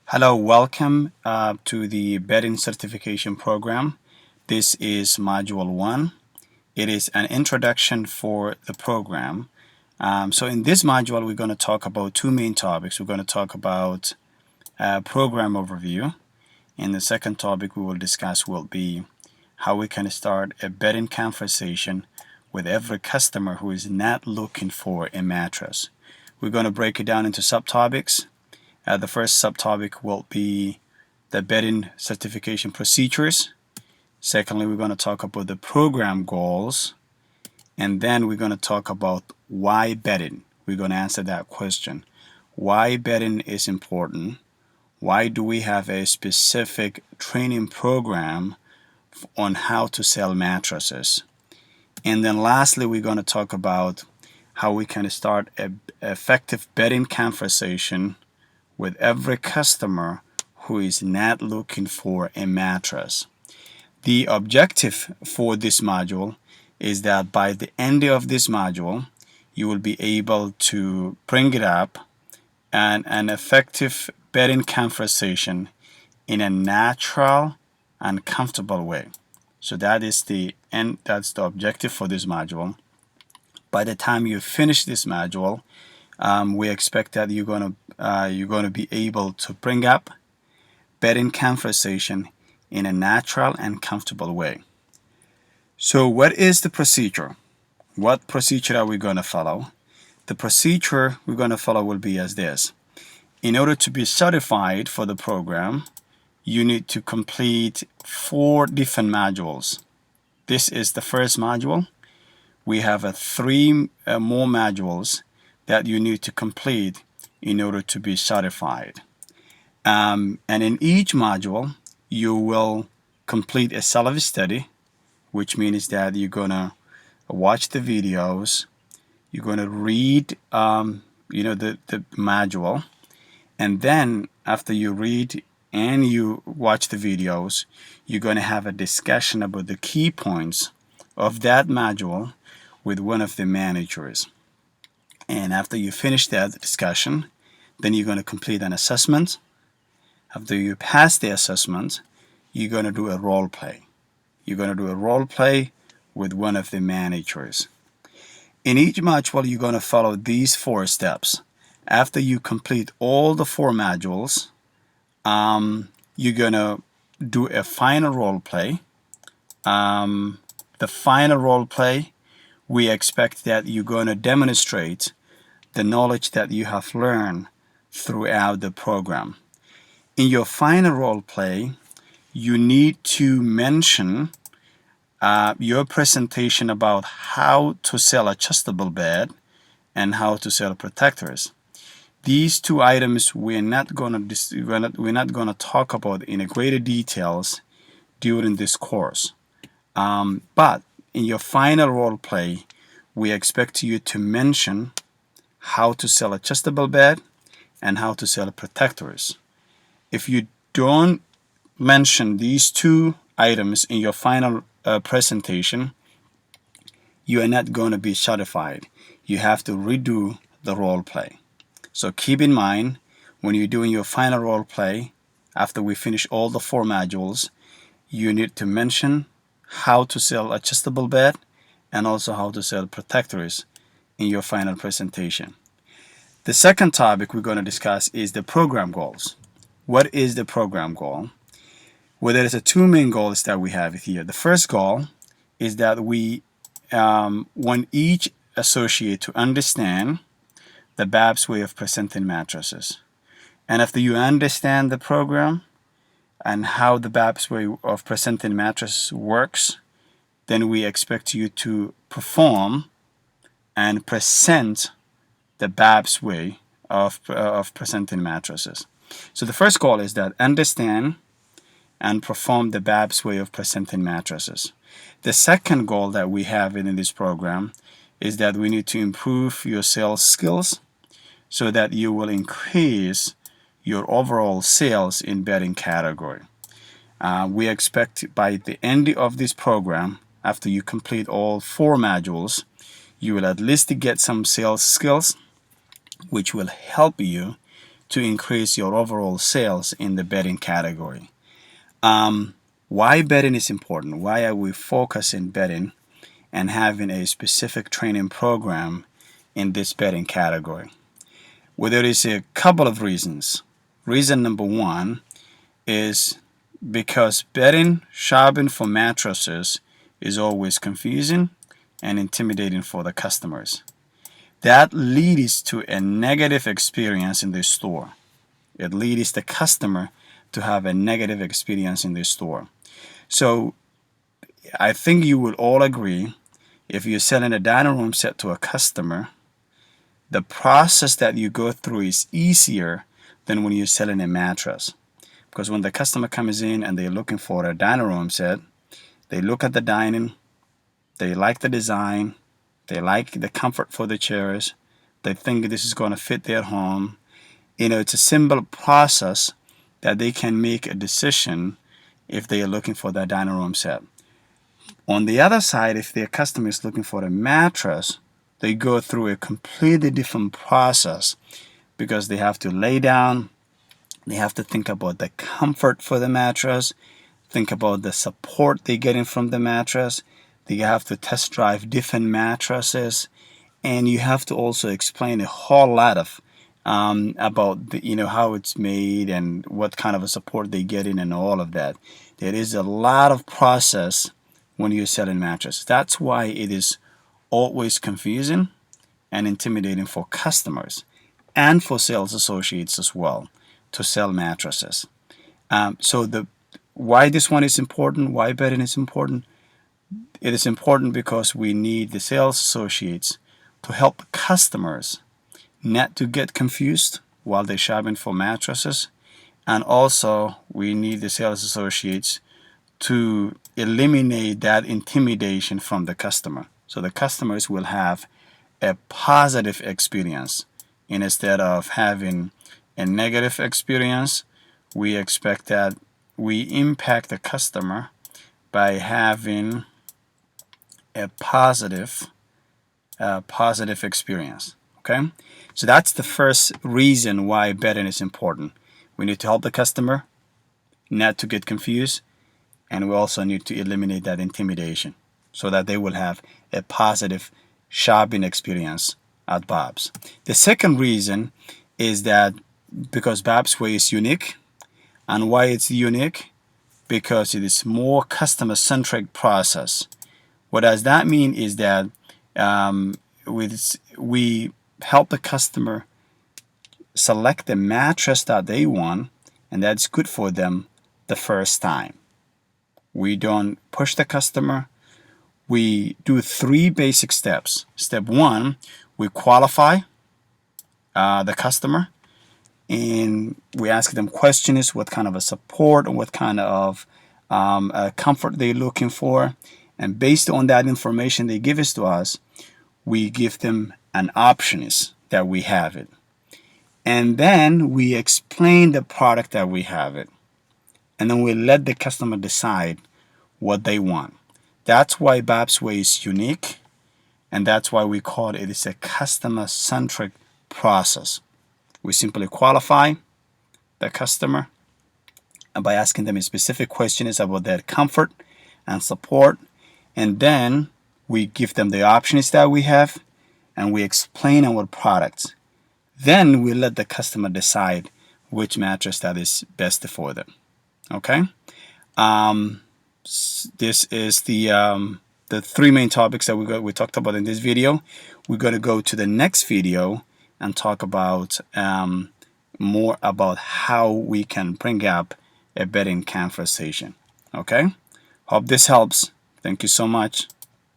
Hello, welcome to the Bedding Certification Program. This is Module 1. It is an introduction for the program. So in this module, we're going to talk about two main topics. We're going to talk about program overview, and the second topic we will discuss will be how we can start a bedding conversation with every customer who is not looking for a mattress. We're going to break it down into subtopics. The first subtopic will be the bedding certification procedures. Secondly, we're going to talk about the program goals. And then we're going to talk about why bedding. We're going to answer that question. Why bedding is important. Why do we have a specific training program on how to sell mattresses? And then lastly, we're going to talk about how we can start an effective bedding conversation with every customer who is not looking for a mattress. The objective for this module is that by the end of this module, you will be able to bring it up and an effective bedding conversation in a natural and comfortable way. So that's the objective for this module. By the time you finish this module, we expect that you're gonna be able to bring up bedding conversation in a natural and comfortable way. So what is the procedure? What procedure are we going to follow? The procedure we're going to follow will be as this. In order to be certified for the program, you need to complete 4 different modules. This is the first module. We have 3 more modules that you need to complete in order to be certified. And in each module, you will complete a self-study, which means that you're going to watch the videos, you're going to read the module, and then after you read and you watch the videos, you're going to have a discussion about the key points of that module with one of the managers. And after you finish that discussion, then you're going to complete an assessment. After you pass the assessment, you're going to do a role play. You're going to do a role play with one of the managers. In each module, you're going to follow these 4 steps. After you complete all the 4 modules, you're going to do a final role play. The final role play, we expect that you're going to demonstrate the knowledge that you have learned throughout the program. In your final role play, you need to mention your presentation about how to sell adjustable bed and how to sell protectors. These 2 items we're not going to talk about in a greater details during this course. But in your final role play, we expect you to mention how to sell adjustable bed and how to sell protectors. If you don't mention these 2 items in your final presentation, you are not going to be certified. You have to redo the role play. So keep in mind, when you're doing your final role play, after we finish all the 4 modules, you need to mention how to sell adjustable bed and also how to sell protectors in your final presentation. The second topic we're going to discuss is the program goals. What is the program goal? Well, there's 2 main goals that we have here. The first goal is that we want each associate to understand the BAPS way of presenting mattresses. And after you understand the program and how the BAPS way of presenting mattresses works, then we expect you to perform and present the BAPS way of presenting mattresses. So the first goal is that understand and perform the BAPS way of presenting mattresses. The second goal that we have in this program is that we need to improve your sales skills so that you will increase your overall sales in bedding category. We expect by the end of this program, after you complete all 4 modules, you will at least get some sales skills which will help you to increase your overall sales in the bedding category. Why bedding is important? Why are we focusing bedding and having a specific training program in this bedding category? Well, there is a couple of reasons. Reason number one is because bedding shopping for mattresses is always confusing and intimidating for the customers. That leads to a negative experience in the store. It leads the customer to have a negative experience in the store. So I think you will all agree, if you're selling a dining room set to a customer, the process that you go through is easier than when you're selling a mattress. Because when the customer comes in and they're looking for a dining room set, they look at the dining, they like the design, they like the comfort for the chairs, they think this is going to fit their home. It's a simple process that they can make a decision if they are looking for that dining room set. On the other side, if their customer is looking for a mattress, they go through a completely different process because they have to lay down, they have to think about the comfort for the mattress, think about the support they're getting from the mattress. They have to test drive different mattresses, and you have to also explain a whole lot of about how it's made and what kind of a support they're getting and all of that. There is a lot of process when you're selling mattresses. That's why it is always confusing and intimidating for customers and for sales associates as well to sell mattresses. Why this one is important, why bedding is important, it is important because we need the sales associates to help customers not to get confused while they're shopping for mattresses, and also we need the sales associates to eliminate that intimidation from the customer, so the customers will have a positive experience. And instead of having a negative experience, we expect that we impact the customer by having a positive experience. Okay, so that's the first reason why bedding is important. We need to help the customer not to get confused, and we also need to eliminate that intimidation so that they will have a positive shopping experience at Bob's. The second reason is that because Bob's Way is unique. And why it's unique? Because it is more customer-centric process. What does that mean is that we help the customer select the mattress that they want, and that's good for them the first time. We don't push the customer. We do 3 basic steps. Step 1, we qualify the customer, and we ask them questions, what kind of a support and what kind of comfort they're looking for. And based on that information they give to us, we give them an options that we have it. And then we explain the product that we have it. And then we let the customer decide what they want. That's why Bob's Way is unique, and that's why we call it is a customer-centric process. We simply qualify the customer and by asking them specific questions about their comfort and support, and then we give them the options that we have, and we explain our products. Then we let the customer decide which mattress that is best for them. Okay. This is the 3 main topics that we talked about in this video. We're going to go to the next video and talk about more about how we can bring up a bedding conversation. Okay. Hope this helps. Thank you so much.